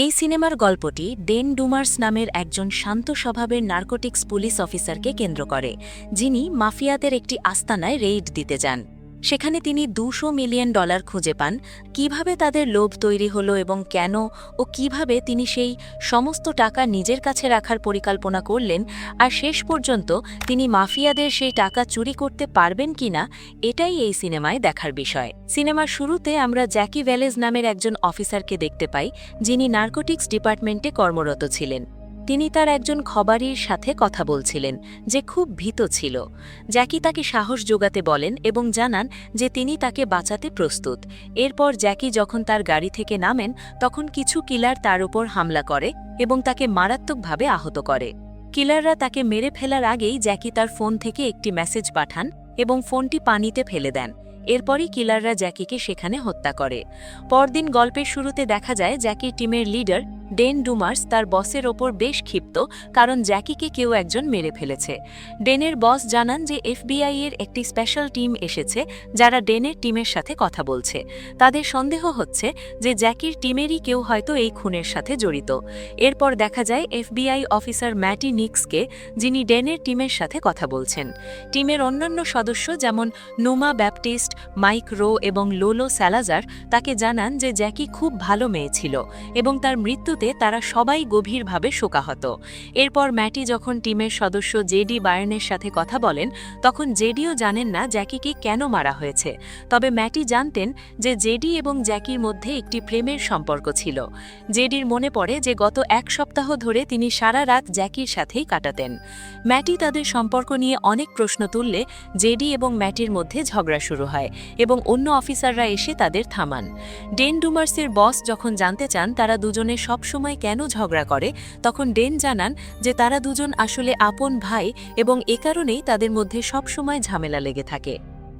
এই সিনেমার গল্পটি ডেন ডুমার্স নামের একজন শান্ত স্বভাবের নার্কোটিক্স পুলিশ অফিসারকে কেন্দ্র করে, যিনি মাফিয়াদের একটি আস্তানায় রেইড দিতে যান। সেখানে তিনি $200 মিলিয়ন খুঁজে পান। কিভাবে তাদের লোভ তৈরি হলো এবং কেন ও কিভাবে তিনি সেই সমস্ত টাকা নিজের কাছে রাখার পরিকল্পনা করলেন, আর শেষ পর্যন্ত তিনি মাফিয়াদের সেই টাকা চুরি করতে পারবেন কিনা, এটাই এই সিনেমায় দেখার বিষয়। সিনেমার শুরুতে আমরা জ্যাকি ভ্যালেজ নামের একজন অফিসারকে দেখতে পাই, যিনি নার্কোটিক্স ডিপার্টমেন্টে কর্মরত ছিলেন। তিনি তার একজন খবরের সাথে কথা বলছিলেন, যে খুব ভীত ছিল। জ্যাকি তাকে সাহস যোগাতে বলেন এবং জানান যে তিনি তাকে বাঁচাতে প্রস্তুত। এরপর জ্যাকি যখন তার গাড়ি থেকে নামেন, তখন কিছু কিলার তার উপর হামলা করে এবং তাকে মারাত্মকভাবে আহত করে। কিলাররা তাকে মেরে ফেলার আগেই জ্যাকি তার ফোন থেকে একটি মেসেজ পাঠান এবং ফোনটি পানিতে ফেলে দেন। এরপরই কিলাররা জ্যাকিকে সেখানে হত্যা করে। পরদিন গল্পের শুরুতে দেখা যায় জ্যাকির টিমের লিডার ডেন ডুমার্স তার বসের ওপর বেশ ক্ষিপ্ত, কারণ জ্যাকিকে কেউ একজন মেরে ফেলেছে। ডেনের বস জানান যে FBI এর একটি স্পেশাল টিম এসেছে, যারা ডেনের টিমের সাথে কথা বলছে। তাদের সন্দেহ হচ্ছে যে জ্যাকির টিমেরই কেউ হয়তো এই খুনের সাথে জড়িত। এরপর দেখা যায় FBI অফিসার ম্যাটি নিক্সকে, যিনি ডেনের টিমের সাথে কথা বলছেন। টিমের অন্যান্য সদস্য যেমন নোমা ব্যাপটিস্ট, মাইক রো এবং লোলো স্যালাজার তাকে জানান যে জ্যাকি খুব ভালো মেয়ে ছিল এবং তার মৃত্যুতে তারা সবাই গভীরভাবে শোকাহত। এরপর ম্যাটি যখন টিমের সদস্য জেডি বায়ার্নের সাথে কথা বলেন, তখন জেডিও জানেন না জ্যাকিকে কেন মারা হয়েছে। তবে ম্যাটি জানতেন যে জেডি এবং জ্যাকির মধ্যে একটি প্রেমের সম্পর্ক ছিল। জেডির মনে পড়ে যে গত এক সপ্তাহ ধরে তিনি সারা রাত জ্যাকির সাথেই কাটাতেন। ম্যাটি তাদের সম্পর্ক নিয়ে অনেক প্রশ্ন তুললে জেডি এবং ম্যাটির মধ্যে ঝগড়া শুরু হয় এবং অন্য অফিসাররা এসে তাদের থামান। ডেন ডুমার্সের বস যখন জানতে চান তারা দুজনে সবসময় কেন ঝগড়া করে, তখন ডেন জানান যে তারা দুজন আসলে আপন ভাই এবং এ কারণেই তাদের মধ্যে সবসময় ঝামেলা লেগে থাকে।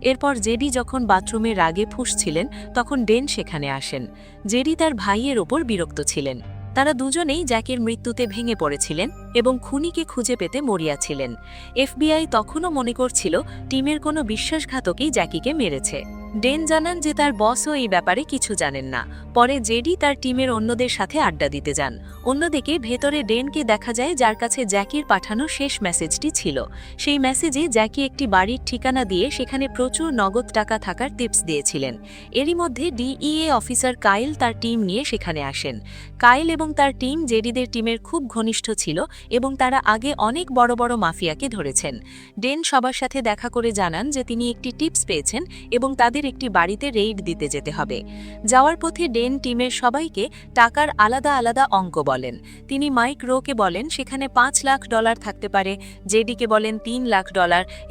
এরপর জেডি যখন বাথরুমে রাগে ফুঁসছিলেন, তখন ডেন সেখানে আসেন। জেডি তার ভাইয়ের ওপর বিরক্ত ছিলেন। তারা দুজনেই জ্যাকের মৃত্যুতে ভেঙে পড়েছিলেন এবং খুনিকে খুঁজে পেতে মরিয়া ছিলেন। FBI তখনও মনে করছিল টিমের কোনো বিশ্বাসঘাতকই জ্যাকিকে মেরেছে। ডেন জানান যে তার বসও এই ব্যাপারে কিছু জানেন না। পরে জেডি তার টিমের অন্যদের সাথে আড্ডা দিতে যান। অন্যদিকে ভেতরে ডেনকে দেখা যায়, যার কাছে জ্যাকির পাঠানো শেষ মেসেজটি ছিল। সেই মেসেজে জ্যাকি একটি বাড়ির ঠিকানা দিয়ে সেখানে প্রচুর নগদ টাকা থাকার টিপস দিয়েছিলেন। এরই মধ্যে DEA অফিসার কাইল তার টিম নিয়ে সেখানে আসেন। কাইল এবং তার টিম জেডিদের টিমের খুব ঘনিষ্ঠ ছিল এবং তারা আগে অনেক বড় বড় মাফিয়াকে ধরেছেন। ডেন সবার সাথে দেখা করে জানান যে তিনি একটি টিপস পেয়েছেন এবং তাদের একটি বাড়িতে রেইড দিতে যেতে হবে। যাওয়ার পথে ডেন টিমের সবাইকে টাকার আলাদা আলাদা অঙ্ক বলেন। তিনি মাইক রোকে বলেন সেখানে $5 লাখ থাকতে পারে, জেডিকে বলেন $3 লাখ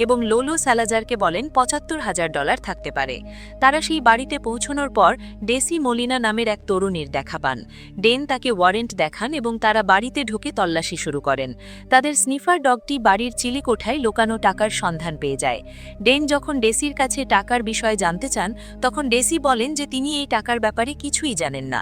এবং লোলো স্যালাজারকে বলেন $75,000 থাকতে পারে। তারা সেই বাড়িতে পৌঁছানোর পর ডেসি মলিনা নামের এক তরুণীর দেখা পান। ডেন তাকে ওয়ারেন্ট দেখান এবং তারা বাড়িতে ঢুকে তল্লাশি শুরু করেন। তাদের স্নিফার ডগটি বাড়ির চিলিকোঠায় লোকানো টাকার সন্ধান পেয়ে যায়। ডেন যখন ডেসির কাছে টাকার বিষয়ে জানতে চান, তখন ডেসি বলেন যে তিনি এই টাকার ব্যাপারে কিছুই জানেন না।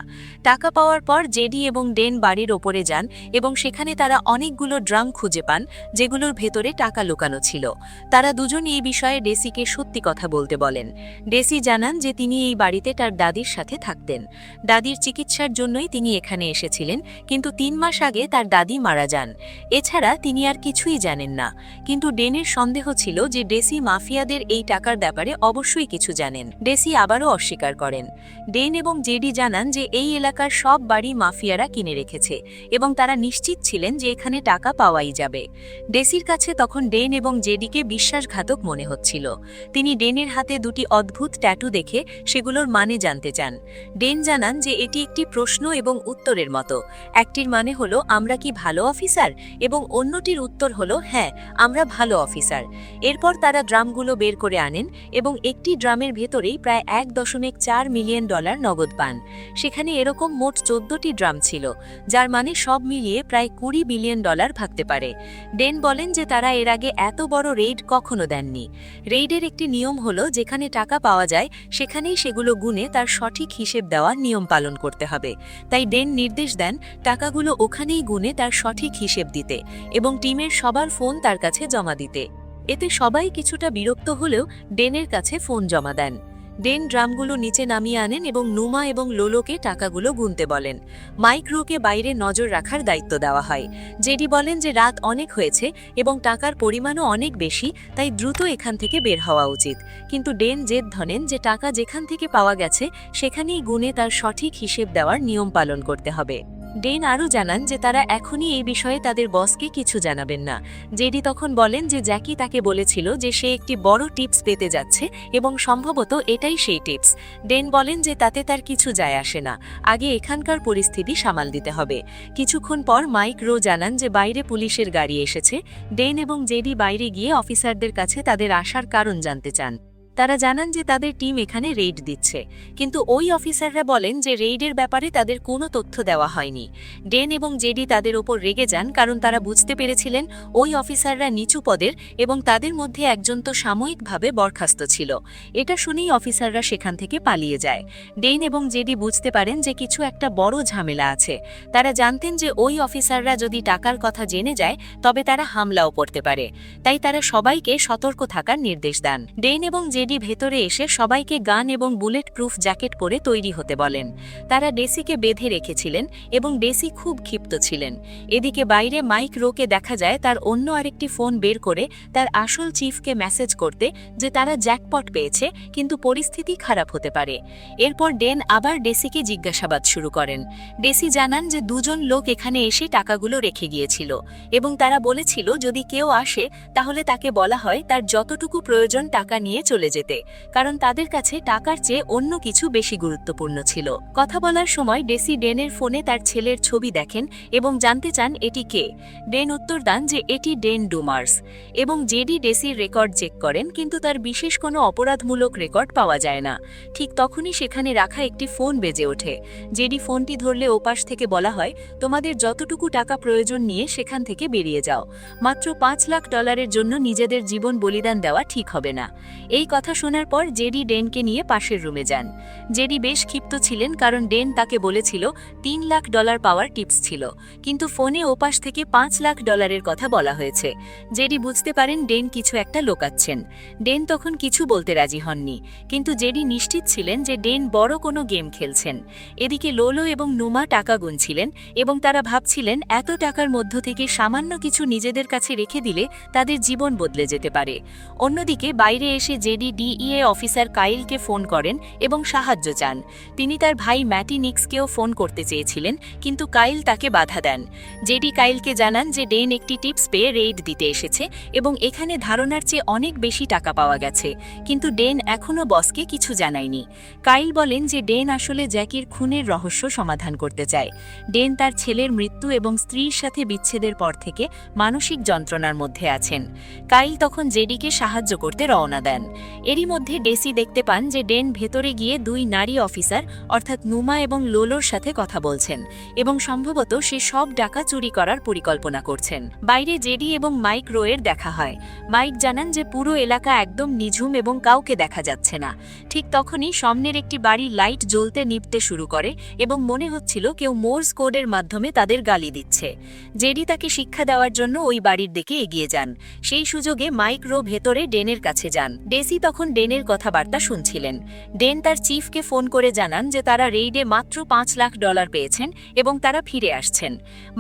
টাকা পাওয়ার পর জেডি এবং ডেন বাড়ির ওপরে যান এবং সেখানে তারা অনেকগুলো ড্রাম খুঁজে পান, যেগুলোর ভেতরে টাকা লুকানো ছিল। তারা দুজন এই বিষয়ে ডেসিকে সত্যি কথা বলতে বলেন। ডেসি জানান যে তিনি এই বাড়িতে তার দাদির সাথে থাকতেন। দাদির চিকিৎসার জন্যই তিনি এখানে এসেছিলেন, কিন্তু 3 মাস আগে তার দাদি মারা যান। এছাড়া তিনি আর কিছুই জানেন না। কিন্তু ডেনের সন্দেহ ছিল যে ডেসি মাফিয়াদের এই টাকার ব্যাপারে অবশ্যই কিছু জানেন। ডেসি আবারও অস্বীকার করেন। ডেন এবং জেডি জানান যে এই এলাকার সব বাড়ি মাফিয়ারা কিনে রেখেছে এবং তারা নিশ্চিত ছিলেন যে এখানে টাকা পাওয়াই যাবে। ডেসির কাছে তখন ডেন এবং জেডিকে বিশ্বাসঘাতক মনে হচ্ছিল। তিনি ডেনের হাতে দুটি অদ্ভুত ট্যাটু দেখে সেগুলোর মানে জানতে চান। ডেন জানান যে এটি একটি প্রশ্ন এবং উত্তরের মতো। একটির মানে হলো আমরা কি ভালো অফিসার, এবং অন্যটির উত্তর হলো হ্যাঁ, আমরা ভালো অফিসার। এরপর তারা ড্রামগুলো বের করে আনেন এবং একটি ড্রামের ভেতরেই প্রায় $1.4 মিলিয়ন নগদ পান। সেখানে এরকম মোট 14টি ড্রাম ছিল, যার মানে সব মিলিয়ে প্রায় $20 বিলিয়ন ভাগতে পারে। ডেন বলেন যে তারা এর আগে এত বড় রেইড কখনো দেননি। রেইডের একটি নিয়ম হলো যেখানে টাকা পাওয়া যায় সেখানেই সেগুলো গুনে তার সঠিক হিসেব দেওয়ার নিয়ম পালন করতে হবে। তাই ডেন নির্দেশ দেন টাকাগুলো ওখানেই গুনে তার সঠিক হিসেব দিতে এবং টিমের সবার ফোন তার কাছে জমা দিতে। এতে সবাই কিছুটা বিরক্ত হলেও ডেনের কাছে ফোন জমা দেন। ডেন ড্রামগুলো নিচে নামিয়ে আনেন এবং নুমা এবং লোলোকে টাকাগুলো গুনতে বলেন। মাইক রোকে বাইরে নজর রাখার দায়িত্ব দেওয়া হয়। জেডি বলেন যে রাত অনেক হয়েছে এবং টাকার পরিমাণও অনেক বেশি, তাই দ্রুত এখান থেকে বের হওয়া উচিত। কিন্তু ডেন জেদ ধরেন যে টাকা যেখান থেকে পাওয়া গেছে সেখানেই গুনে তার সঠিক হিসেব দেওয়ার নিয়ম পালন করতে হবে। ডেন আরও জানান যে তারা এখনই এই বিষয়ে তাদের বসকে কিছু জানাবেন না। জেডি তখন বলেন যে জ্যাকি তাকে বলেছিল যে সে একটি বড় টিপস পেতে যাচ্ছে এবং সম্ভবত এটাই সেই টিপস। ডেন বলেন যে তাতে তার কিছু যায় আসে না, আগে এখানকার পরিস্থিতি সামাল দিতে হবে। কিছুক্ষণ পর মাইক রো জানান যে বাইরে পুলিশের গাড়ি এসেছে। ডেন এবং জেডি বাইরে গিয়ে অফিসারদের কাছে তাদের আসার কারণ জানতে চান। তারা জানান যে তাদের টিম এখানে রেইড দিচ্ছে, কিন্তু ওই অফিসাররা বলেন যে রেইডের ব্যাপারে তাদের কোনো তথ্য দেওয়া হয়নি। ডেন এবং জেডি তাদের ওপর রেগে যান কারণ তারা বুঝতে পেরেছিলেন ওই অফিসাররা নিচু পদের এবং তাদের মধ্যে একজন তো সাময়িকভাবে বরখাস্ত ছিল। এটা শুনেই অফিসাররা সেখান থেকে পালিয়ে যায়। ডেন এবং জেডি বুঝতে পারেন যে কিছু একটা বড় ঝামেলা আছে। তারা জানতেন যে ওই অফিসাররা যদি টাকার কথা জেনে যায় তবে তারা হামলাও করতে পারে, তাই তারা সবাইকে সতর্ক থাকার নির্দেশ দেন। ডেন এবং জেডি ভেতরে এসে সবাইকে গান এবং বুলেট প্রুফ জ্যাকেট পরে তৈরি হতে বলেন। তারা ডেসিকে বেঁধে রেখেছিলেন এবং ডেসি খুব ক্ষিপ্ত ছিলেন। এদিকে বাইরে মাইক রোকে দেখা যায় তার অন্য আরেকটি ফোন বের করে তার আসল চিফকে মেসেজ করতে যে তারা জ্যাকপট পেয়েছে, কিন্তু পরিস্থিতি খারাপ হতে পারে। এরপর ডেন আবার ডেসিকে জিজ্ঞাসাবাদ শুরু করেন। ডেসি জানান যে দুজন লোক এখানে এসে টাকাগুলো রেখে গিয়েছিল এবং তারা বলেছিল যদি কেউ আসে তাহলে তাকে বলা হয় তার যতটুকু প্রয়োজন টাকা নিয়ে চলে যেতে, কারণ তাদের কাছে টাকার চেয়ে অন্য কিছু বেশি গুরুত্বপূর্ণ ছিল। কথা বলার সময় ডেসি ডেনের ফোনে তার ছেলের ছবি দেখেন এবং জানতে চান এটি কে। ডেন উত্তর দেন যে এটি ডেন ডুমার্স এবং জেডি ডেসির রেকর্ড চেক করেন, কিন্তু তার বিশেষ কোনো অপরাধমূলক রেকর্ড পাওয়া যায় না। ঠিক তখনই সেখানে রাখা একটি ফোন বেজে ওঠে। জেডি ফোনটি ধরলে ওপাশ থেকে বলা হয় তোমাদের যতটুকু টাকা প্রয়োজন নিয়ে সেখান থেকে বেরিয়ে যাও, মাত্র $5 লাখ জন্য নিজেদের জীবন বলিদান দেওয়া ঠিক হবে না। এই কথা শোনার পর জেডি ডেনকে নিয়ে পাশের রুমে যান। জেডি বেশ ক্ষিপ্ত ছিলেন কারণ ডেন তাকে বলেছিল $3 লাখ পাওয়ার টিপস ছিল, কিন্তু ফোনে ওপাশ থেকে $5 লাখ কথা বলা হয়েছে। জেডি বুঝতে পারেন ডেন কিছু একটা লোকাচ্ছেন। ডেন তখন কিছু বলতে রাজি হননি, কিন্তু জেডি নিশ্চিত ছিলেন যে ডেন বড় কোনো গেম খেলছেন। এদিকে লোলো এবং নুমা টাকা গুনছিলেন এবং তারা ভাবছিলেন এত টাকার মধ্য থেকে সামান্য কিছু নিজেদের কাছে রেখে দিলে তাদের জীবন বদলে যেতে পারে। অন্যদিকে বাইরে এসে জেডি ডিইএ অফিসার কাইলকে ফোন করেন এবং সাহায্য চান। তিনি তার ভাই ম্যাটি নিক্সকেও ফোন করতে চেয়েছিলেন, কিন্তু কাইল তাকে বাধা দেন। জেডি কাইলকে জানান যে ডেন একটি টিপস পেয়ে রেইড দিতে এসেছে এবং এখানে ধারণার চেয়ে অনেক বেশি টাকা পাওয়া গেছে, কিন্তু ডেন এখনও বসকে কিছু জানায়নি। কাইল বলেন যে ডেন আসলে জ্যাকির খুনের রহস্য সমাধান করতে চায়। ডেন তার ছেলের মৃত্যু এবং স্ত্রীর সাথে বিচ্ছেদের পর থেকে মানসিক যন্ত্রণার মধ্যে আছেন। কাইল তখন জেডিকে সাহায্য করতে রওনা দেন। এরই মধ্যে ডেসি দেখতে পান যে ডেন ভেতরে গিয়ে দুই নারী অফিসার অর্থাৎ নুমা এবং লোলোর সাথে কথা বলছেন এবং সম্ভবত সে সব টাকা চুরি করার পরিকল্পনা করছেন। বাইরে জেডি এবং মাইক রোয়ের দেখা হয়। মাইক জানান যে পুরো এলাকা একদম নিঝুম এবং কাউকে দেখা যাচ্ছে না। ঠিক তখনই সামনের একটি বাড়ির লাইট জ্বলতে নিভতে শুরু করে এবং মনে হচ্ছিল কেউ মোর্স কোডের মাধ্যমে তাদের গালি দিচ্ছে। জেডি তাকে শিক্ষা দেওয়ার জন্য ওই বাড়ির দিকে এগিয়ে যান। সেই সুযোগে মাইক রো ভেতরে ডেনের কাছে যান। ডেসি তখন ডেনের কথাবার্তা শুনছিলেন। ডেন তার চিফকে ফোন করে জানান যে তারা রেইডে মাত্র $5 লাখ পেয়েছেন এবং তারা ফিরে আসছেন।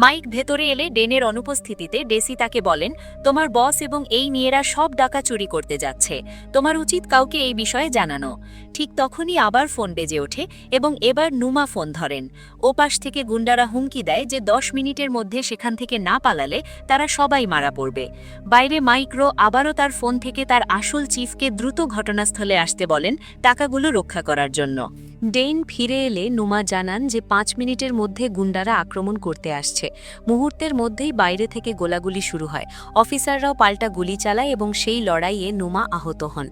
মাইক ভেতরে এলে ডেনের অনুপস্থিতিতে ডেসি তাকে বলেন তোমার বস এবং এই মেয়েরা সব টাকা চুরি করতে যাচ্ছে, তোমার উচিত কাউকে এই বিষয়ে জানানো। ঠিক তখনই আবার ফোন বেজে ওঠে এবং এবার নুমা ফোন ধরেন। ওপাশ থেকে গুন্ডারা হুমকি দেয় যে 10 মিনিটের মধ্যে সেখান থেকে না পালালে তারা সবাই মারা পড়বে। বাইরে মাইক রো আবারও তার ফোন থেকে তার আসল চিফকে দ্রুত ঘটনাস্থলে আসতে বলেন টাকাগুলো রক্ষা করার জন্য। ডেন ফিরে এলে নুমা জানান যে 5 মিনিটের মধ্যে গুন্ডারা আক্রমণ করতে আসছে। মুহূর্তের মধ্যেই বাইরে থেকে গোলাগুলি শুরু হয়। অফিসাররাও পাল্টা গুলি চালায় এবং সেই লড়াইয়ে নুমা আহত হন।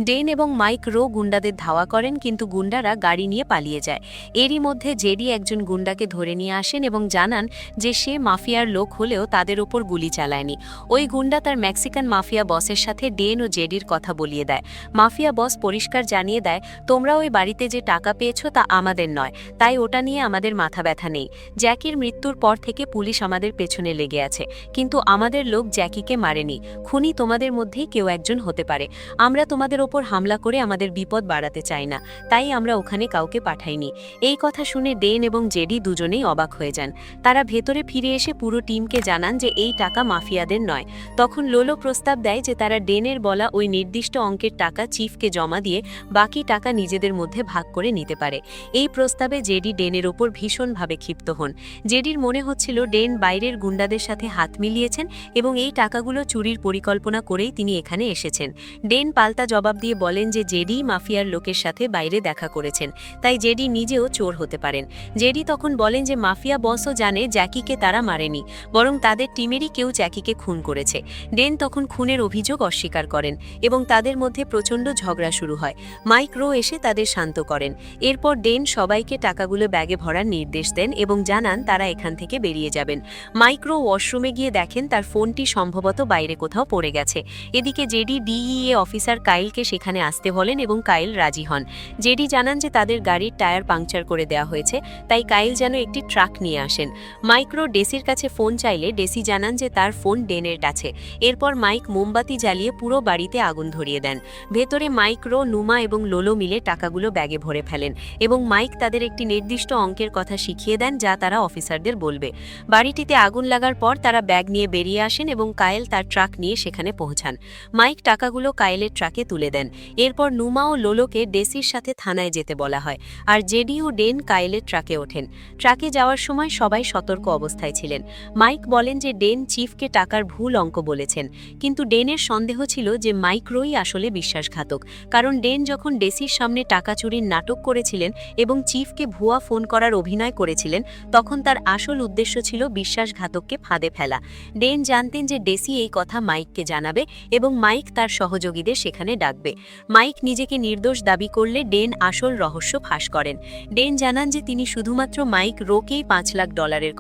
ডেন এবং মাইক রো গুন্ডাদের ধাওয়া করেন, কিন্তু গুন্ডারা গাড়ি নিয়ে পালিয়ে যায়। এরই মধ্যে জেডি একজন গুন্ডাকে ধরে নিয়ে আসেন এবং জানান যে সে মাফিয়ার লোক হলেও তাদের ওপর গুলি চালায়নি। ওই গুন্ডা তার মেক্সিকান মাফিয়া বসের সাথে ডেন ও জেডির কথা বলিয়ে দেয়। মাফিয়া বস পরিষ্কার জানিয়ে দেয়, তোমরা ওই বাড়িতে যে টাকা পেয়েছো তা আমাদের নয়, তাই ওটা নিয়ে আমাদের মাথা ব্যথা নেই। জ্যাকির মৃত্যুর পর থেকে পুলিশ আমাদের পেছনে লেগে আছে, কিন্তু আমাদের লোক জ্যাকিকে মারেনি। খুনি তোমাদের মধ্যেই কেউ একজন হতে পারে। আমরা তোমাদের ওপর হামলা করে আমাদের বিপদ বাড়াতে চাই না, তাই আমরা ওখানে কাউকে পাঠাইনি। এই কথা শুনে ডেন এবং জেডি দুজনেই অবাক হয়ে যান। তারা ভেতরে ফিরে এসে পুরো টিমকে জানান যে এই টাকা মাফিয়াদের নয়। তখন লোলো প্রস্তাব দেয় যে তারা ডেনের বলা ওই নির্দিষ্ট অঙ্কের টাকা চিফকে জমা দিয়ে বাকি টাকা নিজেদের মধ্যে ভাগ করে নিতে পারে। এই প্রস্তাবে জেডি ডেনের ওপর ভীষণভাবে ক্ষিপ্ত হন। জেডির মনে হচ্ছিল ডেন বাইরের গুন্ডাদের সাথে হাত মিলিয়েছেন এবং এই টাকাগুলো চুরির পরিকল্পনা করেই তিনি এখানে এসেছেন। ডেন পাল্টা জবাব দিয়ে বলেন যে জেডি মাফিয়ার লোকের সাথে বাইরে দেখা করেছেন, তাই জেডি নিজেও চোর হতে পারেন। জেডি তখন বলেন যে মাফিয়া বসও জানে জ্যাকিকে তারা মারেনি, বরং তাদের টিমেরই কেউ জ্যাকিকে খুন করেছে। ডেন তখন খুনের অভিযোগ অস্বীকার করেন এবং তাদের মধ্যে প্রচণ্ড ঝগড়া শুরু হয়। মাইক রো এসে তাদের শান্ত করেন। এরপর ডেন সবাইকে টাকাগুলো ব্যাগে ভরার নির্দেশ দেন এবং জানান তারা এখান থেকে বেরিয়ে যাবেন। মাইক রো ওয়াশরুমে গিয়ে দেখেন তার ফোনটি সম্ভবত বাইরে কোথাও পড়ে গেছে। এদিকে জেডি ডিইএ অফিসার কাইলকে সেখানে আসতে বলেন এবং কাইল রাজি হন। জেডি জানান যে তাদের গাড়ির টায়ার পাংচার করে দেওয়া হয়েছে, তাই কাইল যেন একটি ট্রাক নিয়ে আসেন। মাইক রো ডেসির কাছে ফোন চাইলে ডেসি জানান যে তার ফোন ডেনের কাছে। এরপর মাইক মোমবাতি জ্বালিয়ে পুরো বাড়িতে আগুন ধরিয়ে দেন। ভেতরে মাইক রো, নুমা এবং লোলো মিলে টাকাগুলো ব্যাগে ভরে ফেলেন এবং মাইক তাদের একটি নির্দিষ্ট অঙ্কের কথা শিখিয়ে দেন যা তারা অফিসারদের বলবে। বাড়িটিতে আগুন লাগার পর তারা ব্যাগ নিয়ে বেরিয়ে আসেন এবং কায়েল তার ট্রাক নিয়ে সেখানে পৌঁছান। মাইক টাকাগুলো কায়েলের ট্রাকে তুলে দেন। এরপর নুমা ও লোলোকে ডেসির সাথে থানায় যেতে বলা হয়, আর জেডি ও ডেন কায়েলের ট্রাকে ওঠেন। ট্রাকে যাওয়ার সময় সবাই সতর্ক অবস্থায় ছিলেন। মাইক বলেন যে ডেন চিফকে টাকার ভুল অঙ্ক বলেছেন, কিন্তু ডেনের সন্দেহ ছিল যে মাইক রোই আসলে বিশ্বাসঘাতক, কারণ ডেন যখন ডেসির সামনে টাকা চুরির নাটক করেছিলেন এবং চিফকে ভুয়া ফোন করার অভিনয় করেছিলেন, তখন তার আসল উদ্দেশ্য ছিল বিশ্বাসঘাতককে ফাঁদে ফেলা। ডেন জানতেন যে ডেসি এই কথা মাইককে জানাবে এবং মাইক তার সহযোগীদের সেখানে ডাকবে। মাইক নিজেকে নির্দোষ দাবি করলে ডেন আসল রহস্য ফাঁস করেন। ডেন জানান যে তিনি শুধুমাত্র মাইক রোকেই $5 লাখ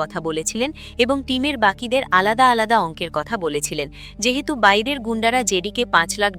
কথা বলেছিলেন এবং টিমের বাকিদের আলাদা আলাদা অঙ্কের কথা বলেছিলেন। যেহেতু বাইরের গুন্ডারা জেডিকে $5 লাখ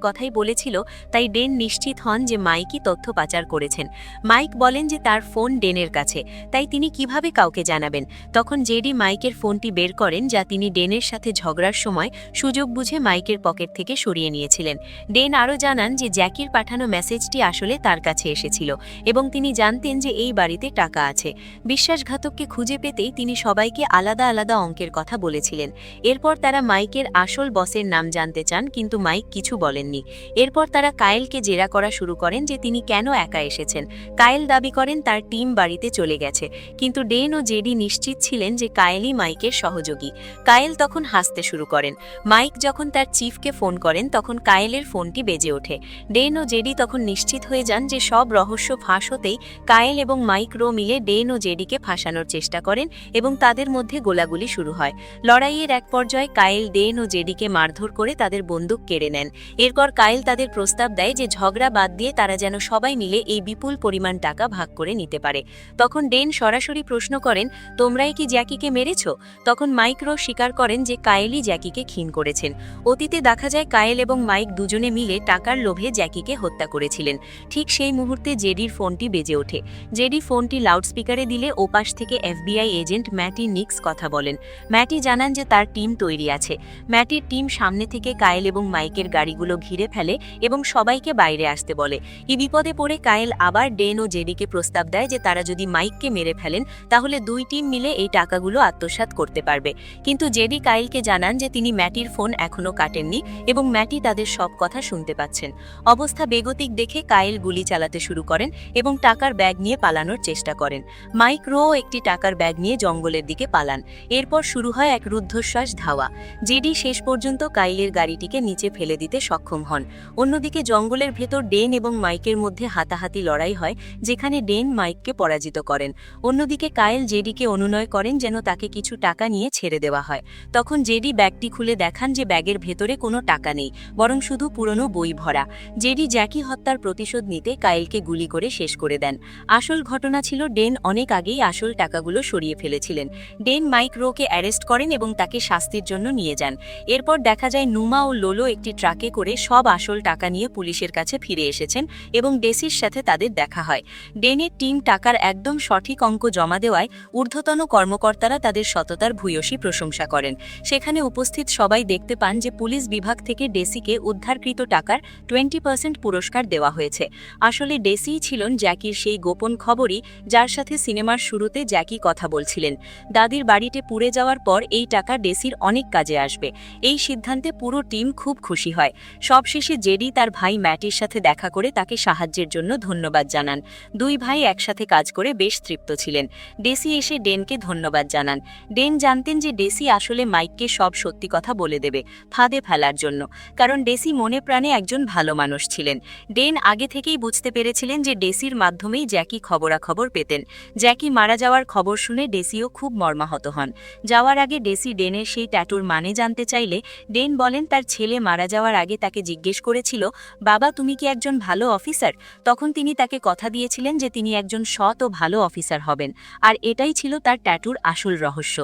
কথাই বলেছিল, তাই ডেন নিশ্চিত হন যে মাইকই তথ্য পাচার করেছেন। মাইক বলেন যে তার ফোন ডেনের কাছে, তাই তিনি কিভাবে কাউকে জানাবেন। তখন জেডি মাইকের ফোনটি বের করেন, যা তিনি ডেনের সাথে ঝগড়ার সময় সুযোগ বুঝে মাইকের পকেট থেকে সরিয়ে নিয়েছিলেন। ডেন আরও জানান যে জ্যাকির পাঠানো মেসেজটি আসলে তার কাছে এসেছিল এবং তিনি জানতেন যে এই বাড়িতে টাকা আছে। বিশ্বাসঘাতককে খুঁজে পেতেই তিনি সবাইকে আলাদা আলাদা অঙ্কের কথা বলেছিলেন। এরপর তারা মাইকের আসল বসের নাম জানতে চান, কিন্তু মাইক কিছু বলেননি। এরপর তারা কায়েলকে জেরা করা শুরু করেন যে তিনি কেন একা এসেছেন। কায়েল দাবি করেন তার টিম বাড়িতে চলে গেছে, কিন্তু ডেন ও জেডি নিশ্চিত ছিলেন যে কায়েলই মাইকের সহযোগী। কায়েল তখন হাসতে শুরু করেন। মাইক যখন তার চিফকে ফোন করেন তখন কায়েলের ফোনটি বেজে ওঠে। ডেন ও জেডি তখন নিশ্চিত হয়ে যান যে সব রহস্য ফাঁস হতেই কায়েল এবং মাইক রো মিলে ডেন ও জেডিকে ফাঁসানোর চেষ্টা করেন এবং তাদের মধ্যে গোলাগুলি শুরু হয়। লড়াইয়ের এক পর্যায়ে কায়েল ডেন ও জেডিকে মারধর করে তাদের বন্দুক কেড়ে নেন। এরপর কায়েল তাদের প্রস্তাব দেয় যে ঝগড়া বাদ দিয়ে তারা যেন সবাই মিলে এই বিপুল পরিমাণ টাকা ভাগ করে নিতে পারে। তখন ডেন সরাসরি প্রশ্ন করেন, তোমরাই কি জ্যাকিকে মেরেছ? তখন মাইক রো স্বীকার করেন যে কায়েলই জ্যাকিকে খুন করেছেন। অতীতে দেখা যায় কায়েল এবং মাইক দুজনে মিলে টাকার লোভে জ্যাকিকে হত্যা করেছিলেন। ঠিক সেই মুহূর্তে জেডির ফোনটি বেজে ওঠে। জেডি ফোনটি লাউডস্পিকারে দিলে ওপাশ থেকে FBI এজেন্ট ম্যাটি নিক্স কথা বলেন। ম্যাটি জানান যে তার টিম তৈরি আছে। ম্যাটির টিম সামনে থেকে কায়েল এবং মাইকের গাড়িগুলো ঘিরে ফেলে এবং সবাইকে বাইরে আসতে বলে। এই বিপদে পড়ে কায়েল আবার ডেন ও জেডিকে প্রস্তাব দেয় যে তারা যদি মাইককে মেরে ফেলেন তাহলে দুই টিম মিলে এই টাকাগুলো আত্মসাৎ করতে পারবে। কিন্তু জেডি কায়েলকে জানান যে তিনি ম্যাটির ফোন এখনও কাটেননি এবং ম্যাটি তাদের সব কথা শুনতে পাচ্ছেন। অবস্থা বেগতিক দেখে কায়েল গুলি চালাতে শুরু করেন এবং টাকার ব্যাগ নিয়ে পালানোর চেষ্টা করেন। মাইক রো একটি টাকার ব্যাগ নিয়ে জঙ্গলের দিকে পালান। এরপর শুরু হয় এক রুদ্ধশ্বাস ধাওয়া। জেডি শেষ পর্যন্ত কায়েলের গাড়িটিকে নিচে ফেলে দিতে সক্ষম হন। অন্যদিকে জঙ্গলের ভেতর ডেন এবং মাইকের মধ্যে হাতাহাতি লড়াই হয়, যেখানে ডেন মাইককে পরাজিত করেন। অন্যদিকে কায়েল জেডিকে অনুনয় করেন যেন তাকে কিছু টাকা নিয়ে ছেড়ে দেওয়া হয়। তখন জেডি ব্যাগটি খুলে দেখান যে ব্যাগের ভেতরে কোনো টাকা নেই, বরং শুধু পুরনো বই ভরা। জেডি জ্যাকি হত্যার প্রতিশোধ নিতে কায়েলকে গুলি করে শেষ করে দেন। আসল ঘটনা ছিল ডেন অনেক আগেই আসল টাকাগুলো সরিয়ে ফেলেছিলেন। ডেন মাইক রোকে অ্যারেস্ট করেন এবং তাকে শাস্তির জন্য নিয়ে যান। এরপর দেখা যায় নুমা ও লোলো একটি ট্রাকে করে সব আসল আসল টাকা নিয়ে পুলিশের কাছে ফিরে এসেছেন এবং ডেসির সাথে তাদের দেখা হয়। ডেনের টিম টাকার একদম সঠিক অঙ্ক জমা দেওয়ায় ঊর্ধ্বতন কর্মকর্তারা তাদের সততার ভূয়সী প্রশংসা করেন। সেখানে উপস্থিত সবাই দেখতে পান যে পুলিশ বিভাগ থেকে ডেসিকে উদ্ধারকৃত টাকার 20% পুরস্কার দেওয়া হয়েছে। আসলে ডেসিই ছিলেন জ্যাকির সেই গোপন খবরই যার সাথে সিনেমার শুরুতে জ্যাকি কথা বলছিলেন। দাদির বাড়িতে পুড়ে যাওয়ার পর এই টাকা ডেসির অনেক কাজে আসবে, এই সিদ্ধান্তে পুরো টিম খুব খুশি হয়। সবশেষে জেডি তার ভাই ম্যাটির সাথে দেখা করে তাকে সাহায্যের জন্য ধন্যবাদ জানান। দুই ভাই একসাথে কাজ করে বেশ তৃপ্ত ছিলেন। ডেসি এসে ডেনকে ধন্যবাদ জানান। ডেন জানতেন যে ডেসি আসলে মাইককে সব সত্যি কথা বলে দেবে, ফাঁদে ফেলার জন্য, কারণ ডেসি মনে প্রাণে একজন ভালো মানুষ ছিলেন। ডেন আগে থেকেই বুঝতে পেরেছিলেন যে ডেসির মাধ্যমেই জ্যাকি খবরাখবর পেতেন। জ্যাকি মারা যাওয়ার খবর শুনে ডেসিও খুব মর্মাহত হন। যাওয়ার আগে ডেসি ডেনের সেই ট্যাটুর মানে জানতে চাইলে ডেন বলেন তার ছেলে মারা যাওয়ার আগে তাকে জিজ্ঞেস করেছিল, বাবা তুমি কি একজন ভালো অফিসার? তখন তিনি তাকে কথা দিয়েছিলেন যে তিনি একজন সৎ ও ভালো অফিসার হবেন, আর এটাই ছিল তার ট্যাটুর আসল রহস্য।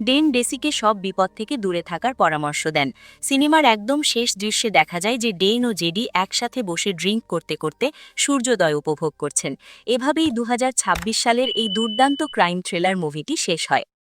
ডেন ডেসিকে সব বিপদ থেকে দূরে থাকার পরামর্শ দেন। সিনেমার একদম শেষ দৃশ্যে দেখা যায় যে ডেন ও জেডি একসাথে বসে ড্রিঙ্ক করতে করতে সূর্যোদয় উপভোগ করছেন। এভাবেই 2026 সালের এই দুর্দান্ত ক্রাইম থ্রিলার মুভিটি শেষ হয়।